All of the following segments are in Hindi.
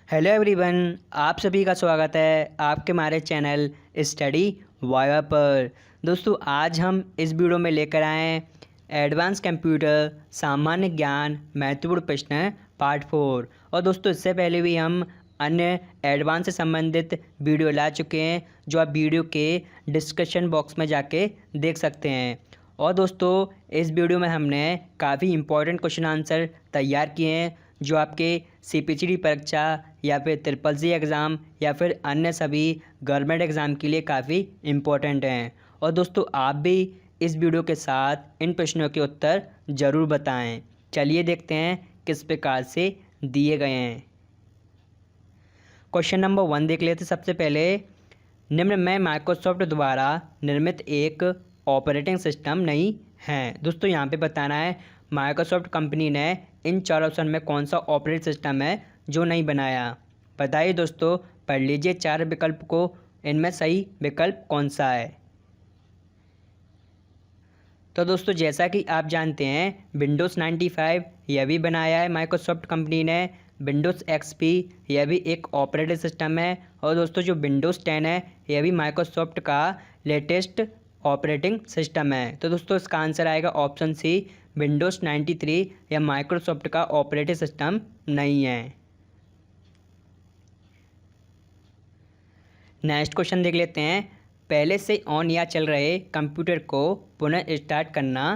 हेलो एवरीवन, आप सभी का स्वागत है आपके हमारे चैनल स्टडी वाया पर। दोस्तों, आज हम इस वीडियो में लेकर आए हैं एडवांस कंप्यूटर सामान्य ज्ञान महत्वपूर्ण प्रश्न पार्ट 4। और दोस्तों, इससे पहले भी हम अन्य एडवांस से संबंधित वीडियो ला चुके हैं, जो आप वीडियो के डिस्क्रिप्शन बॉक्स में जाके देख सकते हैं। और दोस्तों, इस वीडियो में हमने काफ़ी इम्पोर्टेंट क्वेश्चन आंसर तैयार किए हैं, जो आपके CPCD परीक्षा या फिर CCC एग्ज़ाम या फिर अन्य सभी गवर्नमेंट एग्ज़ाम के लिए काफ़ी इम्पोर्टेंट हैं। और दोस्तों, आप भी इस वीडियो के साथ इन प्रश्नों के उत्तर ज़रूर बताएं। चलिए देखते हैं किस प्रकार से दिए गए हैं। क्वेश्चन नंबर 1 देख लेते सबसे पहले। निम्न में माइक्रोसॉफ्ट द्वारा निर्मित एक ऑपरेटिंग सिस्टम नहीं है। दोस्तों, यहाँ पे बताना है माइक्रोसॉफ्ट कंपनी ने इन 4 ऑप्शन में कौन सा ऑपरेटिंग सिस्टम है जो नहीं बनाया। बताइए दोस्तों, पढ़ लीजिए 4 विकल्प को, इनमें सही विकल्प कौन सा है। तो दोस्तों, जैसा कि आप जानते हैं, विंडोज़ 95 यह भी बनाया है माइक्रोसॉफ्ट कंपनी ने। विंडोज़ XP यह भी एक ऑपरेटिंग सिस्टम है। और दोस्तों, जो विंडोज़ 10 है यह भी माइक्रोसॉफ्ट का लेटेस्ट ऑपरेटिंग सिस्टम है। तो दोस्तों, इसका आंसर आएगा ऑप्शन सी, विंडोज़ 93 या माइक्रोसॉफ्ट का ऑपरेटिंग सिस्टम नहीं है। नेक्स्ट क्वेश्चन देख लेते हैं। पहले से ऑन या चल रहे कंप्यूटर को पुनः स्टार्ट करना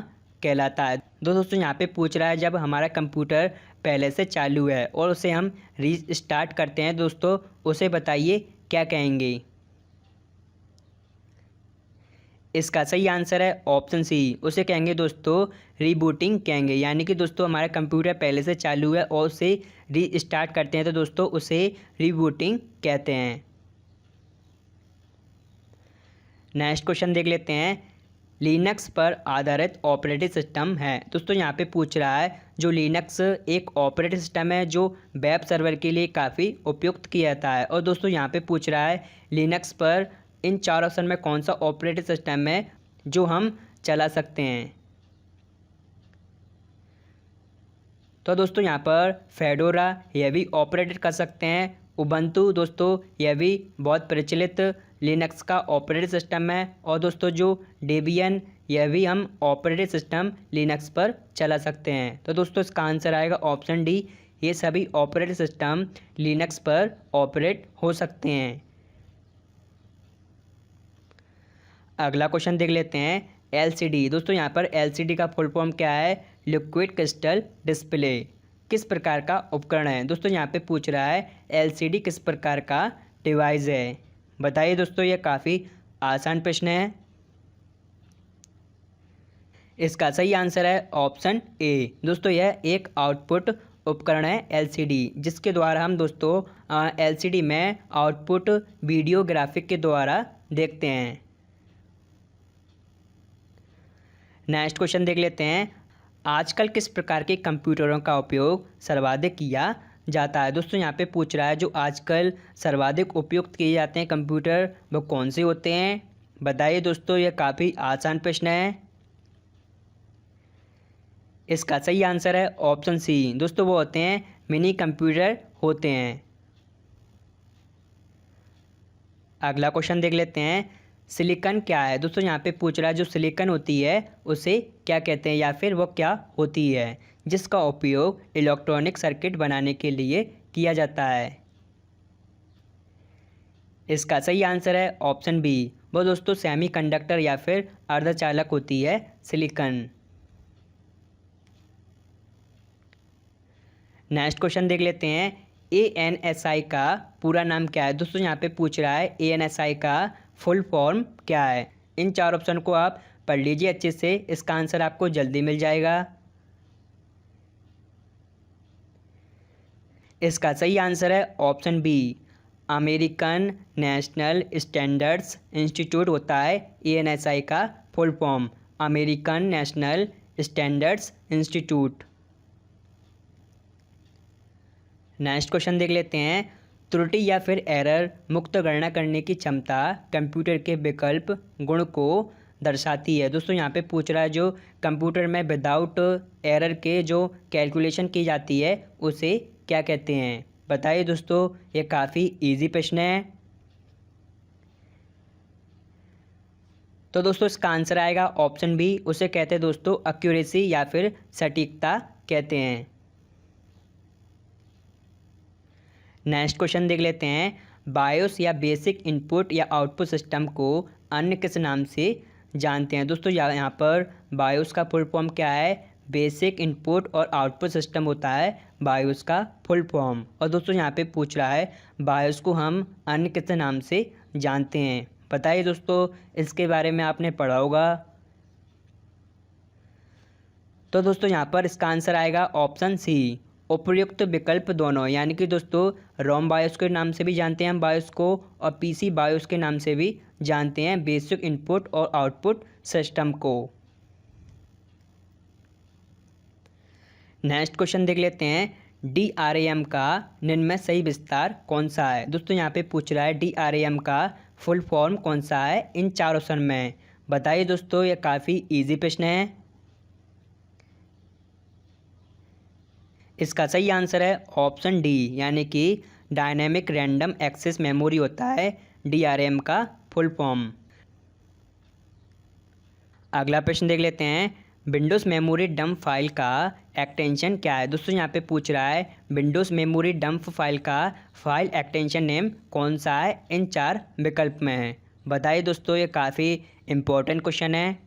कहलाता है। दोस्तों, यहाँ पे पूछ रहा है जब हमारा कंप्यूटर पहले से चालू है और उसे हम रीस्टार्ट करते हैं, दोस्तों उसे बताइए क्या कहेंगे। इसका सही आंसर है ऑप्शन सी, उसे कहेंगे दोस्तों रीबूटिंग कहेंगे। यानी कि दोस्तों, हमारा कंप्यूटर पहले से चालू है और उसे रीस्टार्ट करते हैं तो दोस्तों उसे रीबूटिंग कहते हैं। नेक्स्ट क्वेश्चन देख लेते हैं। लिनक्स पर आधारित ऑपरेटिंग सिस्टम है। दोस्तों, यहाँ पे पूछ रहा है जो लिनक्स एक ऑपरेटिंग सिस्टम है जो वेब सर्वर के लिए काफ़ी उपयुक्त किया जाता है। और दोस्तों, यहाँ पे पूछ रहा है लिनक्स पर इन 4 ऑप्शन में कौन सा ऑपरेटिंग सिस्टम है जो हम चला सकते हैं। तो दोस्तों, यहाँ पर फेडोरा यह भी ऑपरेट कर सकते हैं। उबंटू दोस्तों यह भी बहुत प्रचलित लिनक्स का ऑपरेटिंग सिस्टम है। और दोस्तों, जो डेबियन यह भी हम ऑपरेटिंग सिस्टम लिनक्स पर चला सकते हैं। तो दोस्तों, इसका आंसर आएगा ऑप्शन डी, ये सभी ऑपरेटिंग सिस्टम लिनक्स पर ऑपरेट हो सकते हैं। अगला क्वेश्चन देख लेते हैं। LCD दोस्तों, यहाँ पर LCD का फुल फॉर्म क्या है? लिक्विड क्रिस्टल डिस्प्ले किस प्रकार का उपकरण है। दोस्तों, यहाँ पे पूछ रहा है LCD किस प्रकार का डिवाइस है। बताइए दोस्तों, ये काफ़ी आसान प्रश्न है। इसका सही आंसर है ऑप्शन ए। दोस्तों, यह एक आउटपुट उपकरण है LCD, जिसके द्वारा हम दोस्तों LCD में आउटपुट वीडियो ग्राफिक के द्वारा देखते हैं। नेक्स्ट क्वेश्चन देख लेते हैं। आजकल किस प्रकार के कंप्यूटरों का उपयोग सर्वाधिक किया जाता है। दोस्तों, यहाँ पे पूछ रहा है जो आजकल सर्वाधिक उपयुक्त किए जाते हैं कंप्यूटर वो कौन से होते हैं। बताइए दोस्तों, यह काफ़ी आसान प्रश्न है। इसका सही आंसर है ऑप्शन सी। दोस्तों, वो होते हैं मिनी कंप्यूटर होते हैं। अगला क्वेश्चन देख लेते हैं। सिलिकॉन क्या है। दोस्तों, यहाँ पे पूछ रहा है जो सिलिकॉन होती है उसे क्या कहते हैं या फिर वो क्या होती है, जिसका उपयोग इलेक्ट्रॉनिक सर्किट बनाने के लिए किया जाता है। इसका सही आंसर है ऑप्शन बी, वो दोस्तों सेमीकंडक्टर या फिर अर्धचालक होती है सिलिकॉन। नेक्स्ट क्वेश्चन देख लेते हैं। ANSI का पूरा नाम क्या है। दोस्तों, यहाँ पे पूछ रहा है ANSI का फुल फॉर्म क्या है। इन 4 ऑप्शन को आप पढ़ लीजिए अच्छे से, इसका आंसर आपको जल्दी मिल जाएगा। इसका सही आंसर है option B, American National Standards Institute होता है ANSI का full form, American National Standards Institute. Next question देख लेते हैं। त्रुटि या फिर एरर मुक्त गणना करने की क्षमता कंप्यूटर के विकल्प गुण को दर्शाती है। दोस्तों, यहाँ पे पूछ रहा है जो कंप्यूटर में विदाउट एरर के जो कैलकुलेशन की जाती है उसे क्या कहते हैं। बताइए दोस्तों, ये काफ़ी इजी प्रश्न है। तो दोस्तों इसका आंसर आएगा ऑप्शन बी, उसे कहते हैं दोस्तों एक्यूरेसी या फिर सटीकता कहते हैं। नेक्स्ट क्वेश्चन देख लेते हैं, बायोस या बेसिक इनपुट या आउटपुट सिस्टम को अन्य किस नाम से जानते हैं। दोस्तों यहाँ पर बायोस का फुल फॉर्म क्या है, बेसिक इनपुट और आउटपुट सिस्टम होता है बायोस का फुल फॉर्म। और दोस्तों यहाँ पे पूछ रहा है बायोस को हम अन्य किस नाम से जानते हैं। बताइए दोस्तों, इसके बारे में आपने पढ़ा होगा। तो दोस्तों यहाँ पर इसका आंसर आएगा ऑप्शन सी, उपयुक्त विकल्प दोनों। यानी कि दोस्तों रोम बायोस के नाम से भी जानते हैं हम बायोस को, और पीसी बायोस के नाम से भी जानते हैं बेसिक इनपुट और आउटपुट सिस्टम को। नेक्स्ट क्वेश्चन देख लेते हैं, DRAM का निम्न में सही विस्तार कौन सा है। दोस्तों यहाँ पे पूछ रहा है DRAM का फुल फॉर्म कौन सा है इन चार ऑप्शन में। बताइए दोस्तों, ये काफ़ी इजी प्रश्न है। इसका सही आंसर है ऑप्शन डी, यानी कि डायनेमिक रैंडम एक्सेस मेमोरी होता है DRAM का फुल फॉर्म। अगला प्रश्न देख लेते हैं, विंडोज़ मेमोरी डंप फाइल का एक्सटेंशन क्या है। दोस्तों यहाँ पे पूछ रहा है विंडोज़ मेमोरी डंप फाइल का फाइल एक्सटेंशन नेम कौन सा है इन चार विकल्प में है। बताइए दोस्तों, ये काफ़ी इम्पोर्टेंट क्वेश्चन है।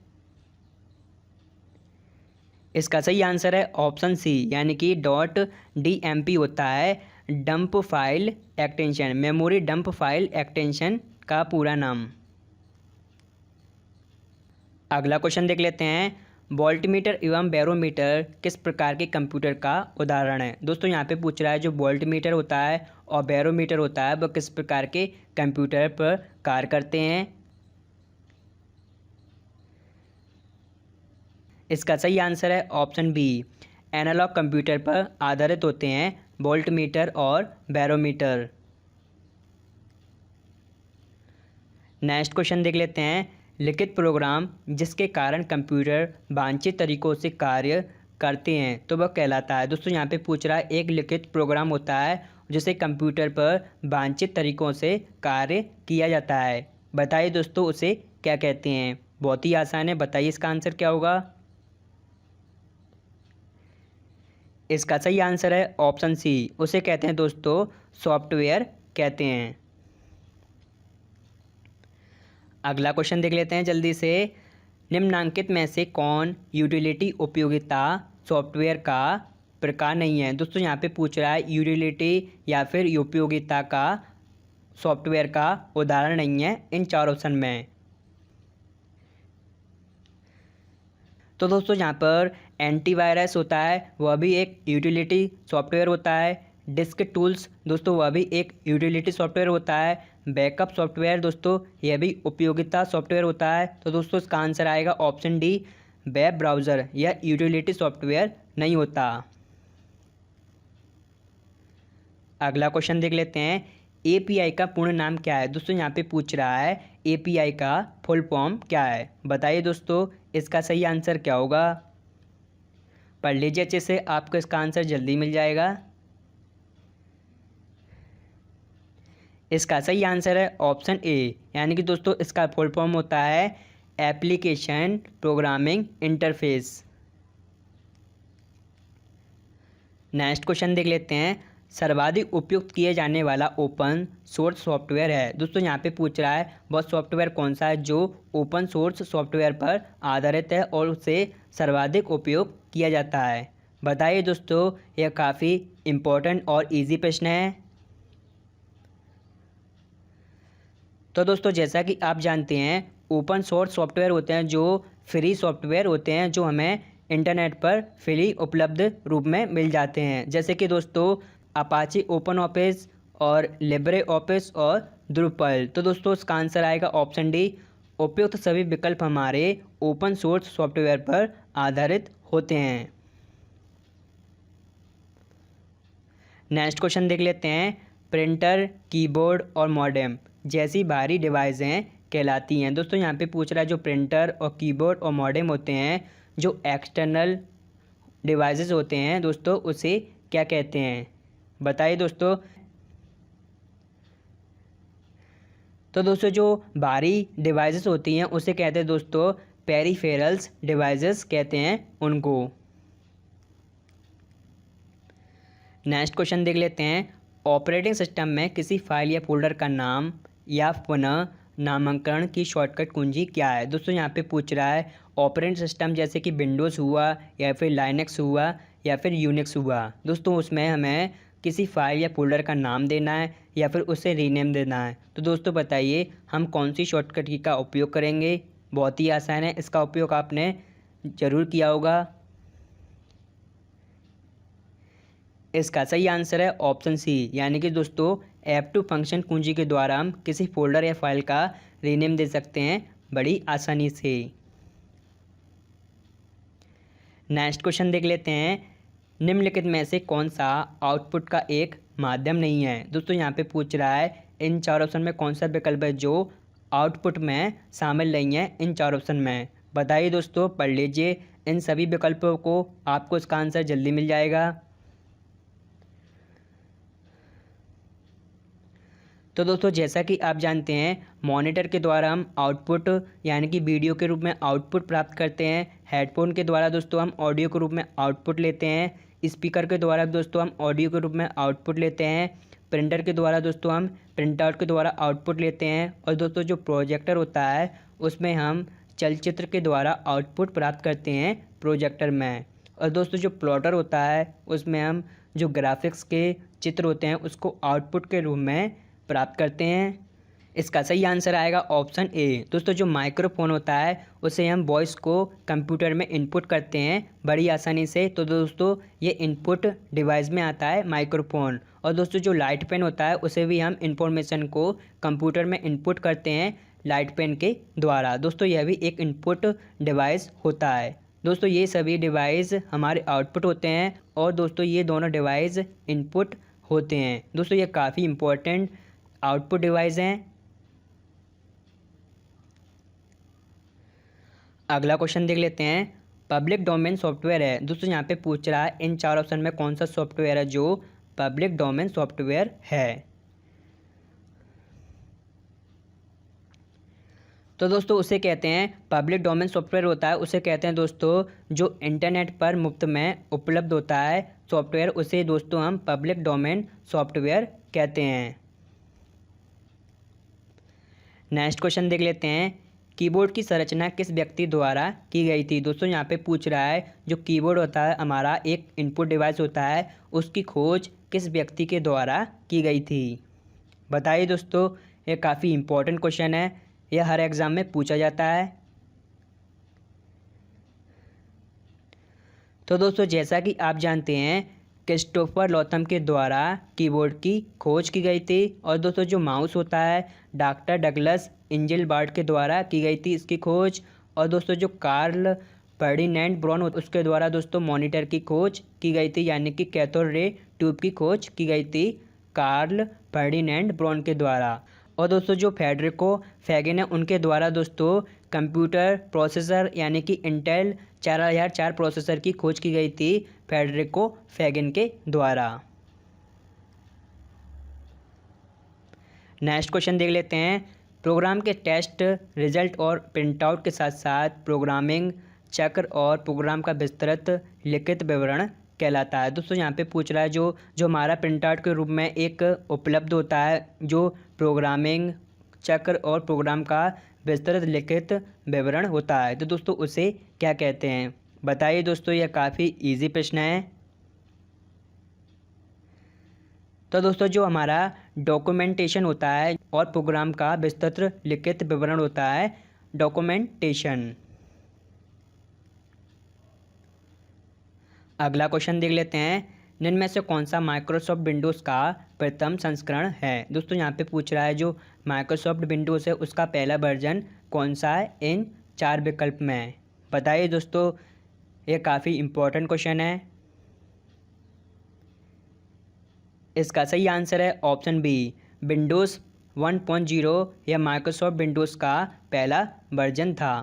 इसका सही आंसर है ऑप्शन सी, यानी कि .dmp होता है dump file extension, memory dump file extension का पूरा नाम। अगला क्वेश्चन देख लेते हैं, वोल्टमीटर एवं बैरोमीटर किस प्रकार के कंप्यूटर का उदाहरण है। दोस्तों यहाँ पे पूछ रहा है जो वोल्टमीटर होता है और बैरोमीटर होता है वो किस प्रकार के कंप्यूटर पर कार्य करते हैं। इसका सही आंसर है ऑप्शन बी, एनालॉग कंप्यूटर पर आधारित होते हैं वोल्टमीटर और बैरोमीटर। नेक्स्ट क्वेश्चन देख लेते हैं, लिखित प्रोग्राम जिसके कारण कंप्यूटर वांछित तरीकों से कार्य करते हैं तो वह कहलाता है। दोस्तों यहाँ पे पूछ रहा है एक लिखित प्रोग्राम होता है जिसे कंप्यूटर पर वांछित तरीकों से कार्य किया जाता है। बताइए दोस्तों, उसे क्या कहते हैं। बहुत ही आसान है, बताइए इसका आंसर क्या होगा। इसका सही आंसर है ऑप्शन सी, उसे कहते हैं दोस्तों सॉफ्टवेयर कहते हैं। अगला क्वेश्चन देख लेते हैं जल्दी से, निम्नांकित में से कौन यूटिलिटी उपयोगिता सॉफ्टवेयर का प्रकार नहीं है। दोस्तों यहाँ पे पूछ रहा है यूटिलिटी या फिर उपयोगिता का सॉफ्टवेयर का उदाहरण नहीं है इन चार ऑप्शन में। तो दोस्तों यहाँ पर एंटीवायरस होता है, वह भी एक यूटिलिटी सॉफ्टवेयर होता है। डिस्क टूल्स दोस्तों वह भी एक यूटिलिटी सॉफ्टवेयर होता है। बैकअप सॉफ्टवेयर दोस्तों यह भी उपयोगिता सॉफ्टवेयर होता है। तो दोस्तों इसका आंसर आएगा ऑप्शन डी, वेब ब्राउज़र यह यूटिलिटी सॉफ्टवेयर नहीं होता। अगला क्वेश्चन देख लेते हैं, API का पूर्ण नाम क्या है। दोस्तों यहाँ पे पूछ रहा है API का फुल फॉर्म क्या है। बताइए दोस्तों, इसका सही आंसर क्या होगा। पढ़ लीजिए अच्छे से, आपको इसका आंसर जल्दी मिल जाएगा। इसका सही आंसर है ऑप्शन ए, यानी कि दोस्तों इसका फुल फॉर्म होता है application programming interface. Next question देख लेते हैं, सर्वाधिक उपयुक्त किए जाने वाला ओपन सोर्स सॉफ्टवेयर है। दोस्तों यहाँ पे पूछ रहा है वह सॉफ्टवेयर कौन सा है जो ओपन सोर्स सॉफ्टवेयर पर आधारित है और उसे सर्वाधिक उपयोग किया जाता है। बताइए दोस्तों, यह काफ़ी इम्पोर्टेंट और इजी प्रश्न है। तो दोस्तों जैसा कि आप जानते हैं ओपन सोर्स सॉफ्टवेयर होते हैं जो फ्री सॉफ्टवेयर होते हैं जो हमें इंटरनेट पर फ्री उपलब्ध रूप में मिल जाते हैं। जैसे कि दोस्तों अपाची ओपन ऑफिस और लिब्रे ऑफिस और द्रुपल। तो दोस्तों इसका आंसर आएगा ऑप्शन डी, उपयुक्त सभी विकल्प हमारे ओपन सोर्स सॉफ्टवेयर पर आधारित होते हैं। नेक्स्ट क्वेश्चन देख लेते हैं, प्रिंटर, कीबोर्ड और मॉडेम जैसी बाहरी डिवाइसें कहलाती हैं। दोस्तों यहाँ पे पूछ रहा है जो प्रिंटर और कीबोर्ड और मॉडेम होते हैं, जो एक्सटर्नल डिवाइसेस होते हैं दोस्तों, उसे क्या कहते हैं। बताइए दोस्तों, तो दोस्तों जो बाहरी डिवाइसेस होती हैं उसे कहते हैं दोस्तों पेरिफेरल्स डिवाइसेस कहते हैं उनको। नेक्स्ट क्वेश्चन देख लेते हैं। ऑपरेटिंग सिस्टम में किसी फाइल या फोल्डर का नाम या पुनः नामकरण की शॉर्टकट कुंजी क्या है। दोस्तों यहाँ पे पूछ रहा है ऑपरेटिंग सिस्टम जैसे कि विंडोज़ हुआ या फिर लाइनक्स हुआ या फिर यूनिक्स हुआ। दोस्तों उसमें हमें किसी फाइल या फोल्डर का नाम देना है या फिर उसे रीनेम देना है। तो दोस्तों बताइए हम कौन सी शॉर्टकट की का उपयोग करेंगे। बहुत ही आसान है, इसका उपयोग आपने ज़रूर किया होगा। इसका सही आंसर है ऑप्शन सी, यानी कि दोस्तों F2 फंक्शन कुंजी के द्वारा हम किसी फोल्डर या फाइल का रीनेम दे सकते हैं बड़ी आसानी से। नेक्स्ट क्वेश्चन देख लेते हैं। निम्नलिखित में से कौन सा आउटपुट का एक माध्यम नहीं है। दोस्तों यहाँ पे पूछ रहा है इन चार ऑप्शन में कौन सा विकल्प है जो आउटपुट में शामिल नहीं है इन चार ऑप्शन में। बताइए दोस्तों, पढ़ लीजिए इन सभी विकल्पों को, आपको इसका आंसर जल्दी मिल जाएगा। तो दोस्तों जैसा कि आप जानते हैं मॉनिटर के द्वारा हम आउटपुट यानी कि वीडियो के रूप में आउटपुट प्राप्त करते हैं। हेडफोन के द्वारा दोस्तों हम ऑडियो के रूप में आउटपुट लेते हैं। स्पीकर के द्वारा दोस्तों हम ऑडियो के रूप में आउटपुट लेते हैं। प्रिंटर के द्वारा दोस्तों हम प्रिंट आउट के द्वारा आउटपुट लेते हैं। और दोस्तों जो प्रोजेक्टर होता है उसमें हम चलचित्र के द्वारा आउटपुट प्राप्त करते हैं प्रोजेक्टर में। और दोस्तों जो प्लॉटर होता है उसमें हम जो ग्राफिक्स के चित्र होते हैं उसको आउटपुट के रूप में प्राप्त करते हैं। इसका सही आंसर आएगा ऑप्शन ए। दोस्तों जो माइक्रोफोन होता है उसे हम वॉइस को कंप्यूटर में इनपुट करते हैं बड़ी आसानी से। तो दोस्तों ये इनपुट डिवाइस में आता है माइक्रोफोन। और दोस्तों जो लाइट पेन होता है उसे भी हम इंफॉर्मेशन को कंप्यूटर में इनपुट करते हैं लाइट पेन के द्वारा। दोस्तों यह भी एक इनपुट डिवाइस होता है। दोस्तों ये सभी डिवाइस हमारे आउटपुट होते हैं और दोस्तों ये दोनों डिवाइस इनपुट होते हैं। दोस्तों ये काफ़ी इम्पोर्टेंट आउटपुट डिवाइस हैं। अगला क्वेश्चन देख लेते हैं। पब्लिक डोमेन सॉफ्टवेयर है। दोस्तों यहाँ पे पूछ रहा है इन चार ऑप्शन में कौन सा सॉफ्टवेयर है जो पब्लिक डोमेन सॉफ्टवेयर है। तो दोस्तों उसे कहते हैं पब्लिक डोमेन सॉफ्टवेयर होता है उसे कहते हैं दोस्तों जो इंटरनेट पर मुफ्त में उपलब्ध होता है सॉफ्टवेयर, उसे दोस्तों हम पब्लिक डोमेन सॉफ्टवेयर कहते हैं। नेक्स्ट क्वेश्चन देख लेते हैं। कीबोर्ड की संरचना किस व्यक्ति द्वारा की गई थी। दोस्तों यहाँ पे पूछ रहा है जो कीबोर्ड होता है हमारा एक इनपुट डिवाइस होता है उसकी खोज किस व्यक्ति के द्वारा की गई थी। बताइए दोस्तों, ये काफ़ी इम्पोर्टेंट क्वेश्चन है, यह हर एग्ज़ाम में पूछा जाता है। तो दोस्तों जैसा कि आप जानते हैं क्रिस्टोफर लॉथम के द्वारा कीबोर्ड की खोज की गई थी। और दोस्तों जो माउस होता है डॉक्टर डगलस इंजेलबार्ट के द्वारा की गई थी इसकी खोज। और दोस्तों जो कार्ल फर्डिनेंड ब्रॉन उसके द्वारा दोस्तों मॉनिटर की खोज की गई थी, यानी कि कैथोड रे ट्यूब की खोज की गई थी कार्ल फर्डिनेंड ब्रॉन के द्वारा। और दोस्तों जो फेडरिको फैगिन है उनके द्वारा दोस्तों कंप्यूटर प्रोसेसर यानी कि इंटेल 4004 प्रोसेसर की खोज की गई थी फेडरिको फैगिन के द्वारा। नेक्स्ट क्वेश्चन देख लेते हैं। प्रोग्राम के टेस्ट रिजल्ट और प्रिंटआउट के साथ साथ प्रोग्रामिंग चक्र और प्रोग्राम का विस्तृत लिखित विवरण कहलाता है। दोस्तों यहाँ पे पूछ रहा है जो हमारा प्रिंटआउट के रूप में एक उपलब्ध होता है जो प्रोग्रामिंग चक्र और प्रोग्राम का विस्तृत लिखित विवरण होता है, तो दोस्तों उसे क्या कहते हैं। बताइए दोस्तों, यह काफ़ी इजी प्रश्न है। तो दोस्तों जो हमारा डॉक्यूमेंटेशन होता है और प्रोग्राम का विस्तृत लिखित विवरण होता है डॉक्यूमेंटेशन। अगला क्वेश्चन देख लेते हैं। निम्न में से कौन सा माइक्रोसॉफ्ट विंडोज़ का प्रथम संस्करण है। दोस्तों यहाँ पे पूछ रहा है जो माइक्रोसॉफ्ट विंडोज़ है उसका पहला वर्जन कौन सा है इन चार विकल्प में। बताइए दोस्तों, ये काफ़ी इम्पोर्टेंट क्वेश्चन है। इसका सही आंसर है ऑप्शन बी, विंडोज़ 1.0 या माइक्रोसॉफ्ट विंडोज़ का पहला वर्जन था।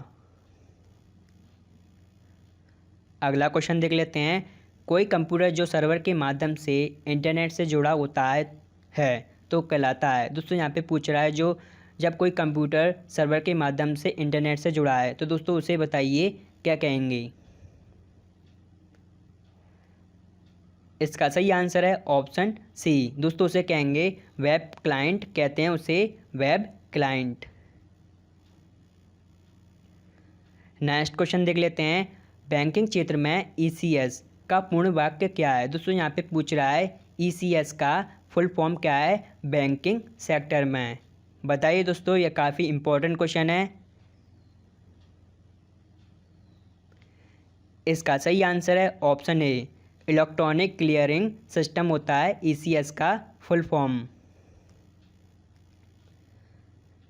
अगला क्वेश्चन देख लेते हैं। कोई कंप्यूटर जो सर्वर के माध्यम से इंटरनेट से जुड़ा होता है तो कहलाता है। दोस्तों यहाँ पे पूछ रहा है जो जब कोई कंप्यूटर सर्वर के माध्यम से इंटरनेट से जुड़ा है। तो दोस्तों उसे बताइए क्या कहेंगे। इसका सही आंसर है ऑप्शन सी। दोस्तों उसे कहेंगे वेब क्लाइंट, कहते हैं उसे वेब क्लाइंट। नेक्स्ट क्वेश्चन देख लेते हैं। बैंकिंग क्षेत्र में ईसीएस का पूर्ण वाक्य क्या है। दोस्तों यहाँ पे पूछ रहा है ईसीएस का फुल फॉर्म क्या है बैंकिंग सेक्टर में। बताइए दोस्तों, यह काफ़ी इंपॉर्टेंट क्वेश्चन है। इसका सही आंसर है option A, electronic clearing system होता है ईसीएस का फुल फॉर्म।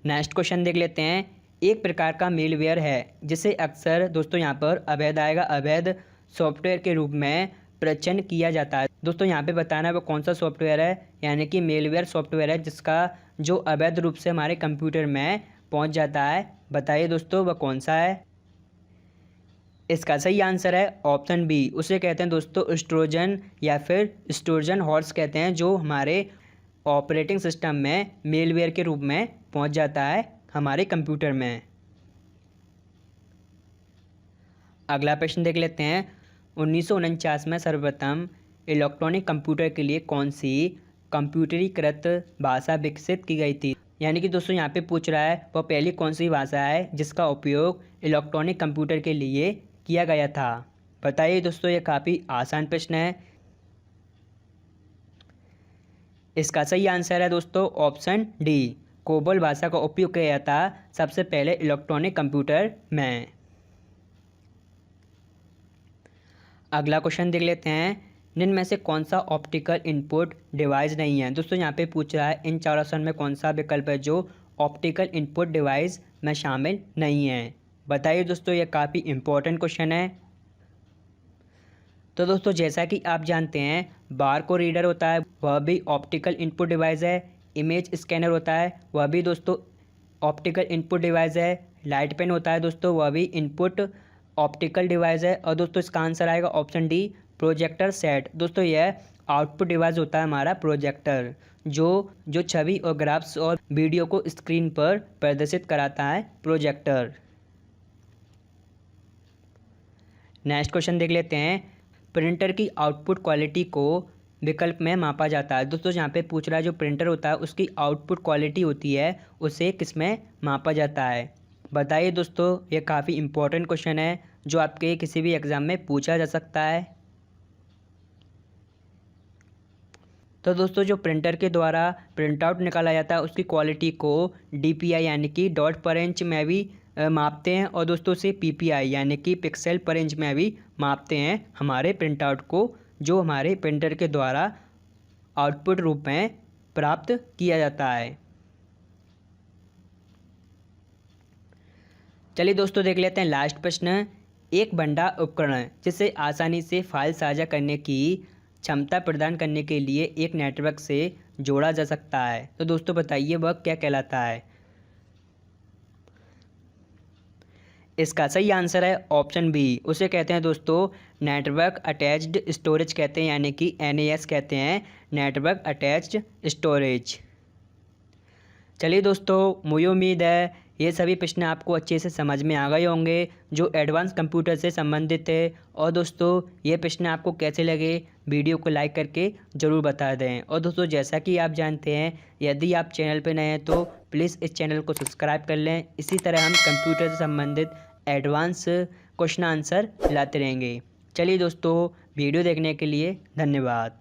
नेक्स्ट क्वेश्चन देख लेते हैं। एक प्रकार का मेलवेयर है जिसे अक्सर दोस्तों यहाँ पर अवैध आएगा, अवैध सॉफ्टवेयर के रूप में प्रचन्न किया जाता है। दोस्तों यहाँ पे बताना है वो कौन सा सॉफ्टवेयर है, यानी कि मेलवेयर सॉफ्टवेयर है जिसका जो अवैध रूप से हमारे कंप्यूटर में पहुँच जाता है। बताइए दोस्तों वह कौन सा है। इसका सही आंसर है ऑप्शन बी, उसे कहते हैं दोस्तों स्ट्रोजन या फिर स्ट्रोजन हॉर्स कहते हैं, जो हमारे ऑपरेटिंग सिस्टम में मेलवेयर के रूप में पहुंच जाता है हमारे कंप्यूटर में। अगला प्रश्न देख लेते हैं। 1949 में सर्वप्रथम इलेक्ट्रॉनिक कंप्यूटर के लिए कौन सी कंप्यूटरीकृत भाषा विकसित की गई थी। यानी कि दोस्तों यहाँ पे पूछ रहा है वह पहली कौन सी भाषा है जिसका उपयोग इलेक्ट्रॉनिक कंप्यूटर के लिए किया गया था। बताइए दोस्तों, यह काफ़ी आसान प्रश्न है। इसका सही आंसर है दोस्तों ऑप्शन डी, कोबोल भाषा का उपयोग किया जाता सबसे पहले इलेक्ट्रॉनिक कंप्यूटर में। अगला क्वेश्चन देख लेते हैं। निम्न में से कौन सा ऑप्टिकल इनपुट डिवाइस नहीं है। दोस्तों यहाँ पे पूछ रहा है इन चार ऑप्शन में कौन सा विकल्प है जो ऑप्टिकल इनपुट डिवाइस में शामिल नहीं है। बताइए दोस्तों, यह काफ़ी इम्पोर्टेंट क्वेश्चन है। तो दोस्तों जैसा कि आप जानते हैं बारकोड रीडर होता है वह भी ऑप्टिकल इनपुट डिवाइस है, इमेज स्कैनर होता है वह भी दोस्तों ऑप्टिकल इनपुट डिवाइस है, लाइट पेन होता है दोस्तों वह भी इनपुट ऑप्टिकल डिवाइस है, और दोस्तों इसका आंसर आएगा ऑप्शन डी, प्रोजेक्टर सेट। दोस्तों यह आउटपुट डिवाइस होता है हमारा प्रोजेक्टर, जो छवि और ग्राफ्स और वीडियो को स्क्रीन पर प्रदर्शित कराता है प्रोजेक्टर। नेक्स्ट क्वेश्चन देख लेते हैं। प्रिंटर की आउटपुट क्वालिटी को विकल्प में मापा जाता है। दोस्तों यहाँ पे पूछ रहा है जो प्रिंटर होता है उसकी आउटपुट क्वालिटी होती है उसे किस में मापा जाता है। बताइए दोस्तों, ये काफ़ी इंपॉर्टेंट क्वेश्चन है जो आपके किसी भी एग्ज़ाम में पूछा जा सकता है। तो दोस्तों जो प्रिंटर के द्वारा प्रिंट आउट निकाला जाता है उसकी क्वालिटी को DPI यानी कि डॉट पर इंच में भी मापते हैं, और दोस्तों से PPI यानी कि पिक्सल पर इंच में भी मापते हैं हमारे प्रिंट आउट को, जो हमारे प्रिंटर के द्वारा आउटपुट रूप में प्राप्त किया जाता है। चलिए दोस्तों देख लेते हैं लास्ट प्रश्न। एक भंडार उपकरण जिसे आसानी से फाइल साझा करने की क्षमता प्रदान करने के लिए एक नेटवर्क से जोड़ा जा सकता है। तो दोस्तों बताइए वह क्या कहलाता है। इसका सही आंसर है ऑप्शन बी, उसे कहते हैं दोस्तों नेटवर्क अटैच्ड स्टोरेज कहते हैं, यानी कि NAS कहते हैं, नेटवर्क अटैच्ड स्टोरेज। चलिए दोस्तों मुझे उम्मीद है ये सभी प्रश्न आपको अच्छे से समझ में आ गए होंगे जो एडवांस कंप्यूटर से संबंधित थे। और दोस्तों ये प्रश्न आपको कैसे लगे वीडियो को लाइक करके ज़रूर बता दें। और दोस्तों जैसा कि आप जानते हैं यदि आप चैनल पर नए हैं तो प्लीज़ इस चैनल को सब्सक्राइब कर लें। इसी तरह हम कंप्यूटर से संबंधित एडवांस क्वेश्चन आंसर लाते रहेंगे। चलिए दोस्तों वीडियो देखने के लिए धन्यवाद।